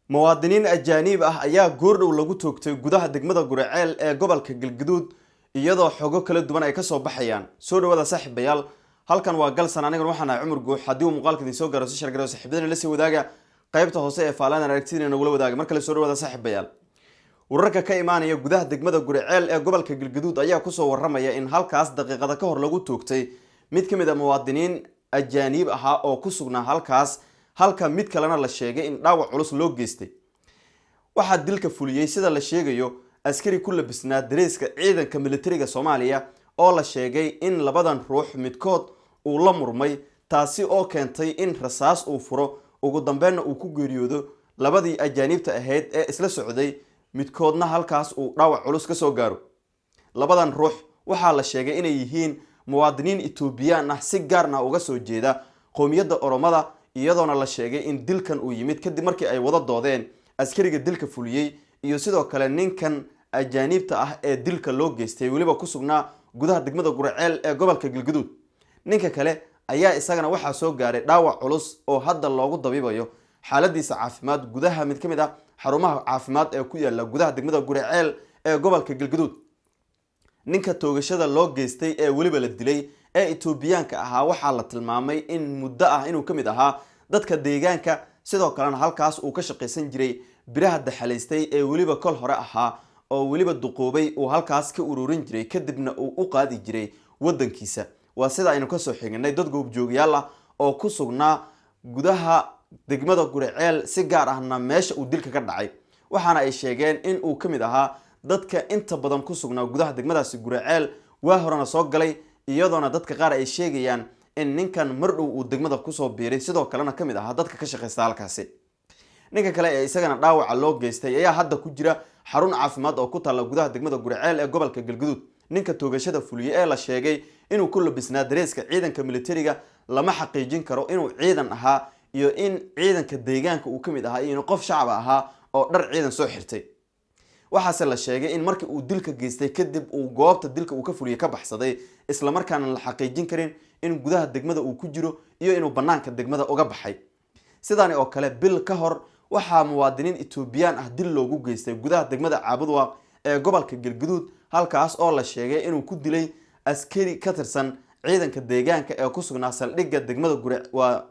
muwaadiniin ajaanib ah ayaa goordhow lagu toogtay gudaha degmada Guriceel ee gobolka Galgaduud iyadoo xogo kala duwan ay ka soo baxayaan soo dhawaada saaxiibayaal halkan waa galsan aniga waxaan ahay Cumar Guux hadii uu muuqaalka idin soo gaaro si shargaro saaxiibadana la sii wadaaga qaybta hoose ee faalaan aragtidina nagu wadaaga markale soo dhawaada saaxiibayaal wararka ka imaanaya gudaha degmada Guriceel ee gobolka Galgaduud ayaa ku soo waramaya in halkaas daqiiqada ka hor lagu toogtay mid kamid ah muwaadiniin ajaanib ah oo ku sugnaa halkaas halka mid kalena la sheegay in dhaawac culus loo geystay waxa dilka fuliyay sida la sheegayo askari ku labisnaa dareeska ciidanka militariga Soomaaliya oo la sheegay in labadan ruux midkood uu la murmay taasi oo keentay in rasaas uu furo ugu dambeeyna uu ku geeriyoodo labadii ajaanibta ahayd ee isla socday midkoodna halkaas uu dhaawac culus ka soo gaaro labadan ruux waxa la sheegay inay yihiin muwaadiniin Itoobiyaan ah si gaar ah uga soo jeeda qoomiyadda Oromada iyadoona la sheegay in dilkan uu yimid kadib markii ay wada doodeen askariga dilka fuliyay iyo sidoo kale ninkan ajaanibta ah ee dilka loo geystay waliba ku sugnaa gudaha degmada Guriceel ee gobolka Galgaduud ninka kale ayaa isagana waxa soo gaaray dhaawac culus oo hadda loogu dabiibayo xaaladiisa caafimaad gudaha mid kamid ah xarumaha caafimaad ee ku yaala gudaha degmada Guriceel ee gobolka Galgaduud ninka toogashada loo geystay ee waliba la dilay ee Itoobiyaanka ahaa waxa la tilmaamay in muddo ah inuu kamid ahaa dadka deegaanka sidoo kalena halkaas uu ka shaqeysan jiray biraha daxaleystay ee waliba kol hore ahaa oo waliba duqoobay uu halkaas ka ururin jiray kadibna uu u qaadi jiray wadankiisa waa sida aynu ka soo xignay dad goobjoogayaal ah oo ku sugnaa gudaha degmada Guriceel si gaar ahna meesha uu dilka ka dhacay waxaana ay sheegeen in uu kamid ahaa dadka inta badan ku sugnaa gudaha degmadaasi Guriceel waa horena soo galay iyadoona dadka qaar ay sheegayaan in ninkan mardhow uu degmada ku soo biiray sidoo kalena kamid ah dadka ka shaqeysta halkaasi ninka kale ee isagana dhaawac loo geystay ayaa hadda ku jira xarun caafimaad oo ku taala gudaha degmada Guriceel ee gobolka Galgaduud ninka toogashada fuliyay ee la sheegay inuu ku labisnaa dareeska ciidanka militariga lama xaqiijin karo inuu ciidan ahaa iyo in ciidanka deegaanka uu kamid ahaa iyo qof shacab ahaa oo dhar ciidan soo xirtay waxaase la sheegay in markii uu dilka geystay kadib uu goobta dilka uu ka fuliyay ka baxsaday isla markaana la xaqiijin karin in gudaha degmada uu ku jiro iyo inuu banaanka degmada uga baxay sidaan oo kale bil ka hor waxa muwaadiniin Itoobiyaan ah dil loogu geystay gudaha degmada Caabudwaaq ee gobolka Galgaduud halkaas oo la sheegay inuu ku dilay askari ka tirsan ciidanka deegaanka ee ku sugnaa saldhigga degmada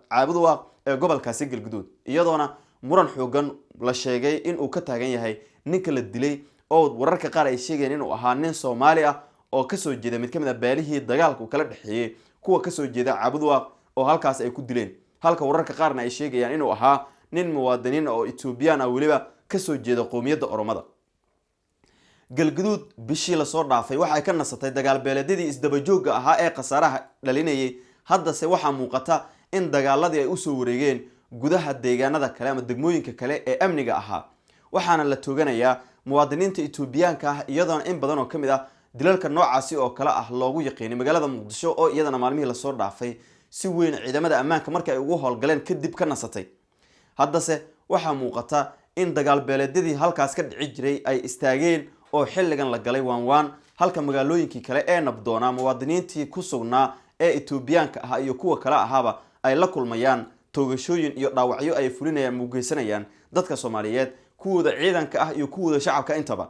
Caabudwaaq ee gobolkaasi Galgaduud iyadoona muran xoogan la sheegay in uu ka taagan yahay ninka la dilay oo wararka qaar ay sheegeen inuu ahaa nin Soomaali ah oo ka soo jeeda mid kamid ah beelihii dagaalku kala dhaxeeyay kuwa ka soo jeeda Caabudwaaq oo halkaas ay ku dileen halka wararka qaarna ay sheegayaan inuu ahaa nin muwaadiniin oo Itoobiyaan ah waliba ka soo jeeda qoomiyadda Oromada Galgaduud bishii la soo dhaafay waxa ay ka nasatay dagaal beeleedadii isdaba joogga ahaa ee qasaaraha dhalinayay haddase waxa muuqata in dagaaladii ay u soo wareegeen gudaha deegaanada kale ama degmooyinka kale ee amniga ahaa waxaana la tooganayaa muwaadiniinta Itoobiyaanka ah iyadoona in badan oo kamid ah dilalka noocaasi oo kala ah loogu yaqiinay magaalada Muqdisho oo iyadana maalmihii la soo dhaafay si weyn ciidamada ammaanka markii ay ugu howlgaleen kadib ka nasatay haddase waxa muuqata in dagaal beeleedadii halkaas ka dhici jiray ay istaageen oo xilligan la galay waan halka magaalooyinkii kale ee nabdoona muwaadiniintii ku sugnaa ee Itoobiyaanka ah iyo kuwa kale ahaba ay la kulmayaan toogashooyin iyo dhaawacyo ay fulinayaan mugeysanayaan dadka Soomaaliyeed kuwooda ciidanka ah iyo kuwooda shacabka intaba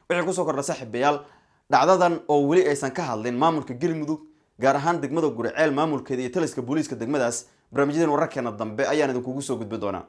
wixii ku soo kordha saaxiibayaal dhacdadan oo wali aysan ka hadlin maamulka Galmudug gaar ahaan degmada Guriceel maamulkeeda iyo taliska booliiska degmadaas barnaamijyada wararkeena dambe ayaan idin kugu soo gudbin doonaa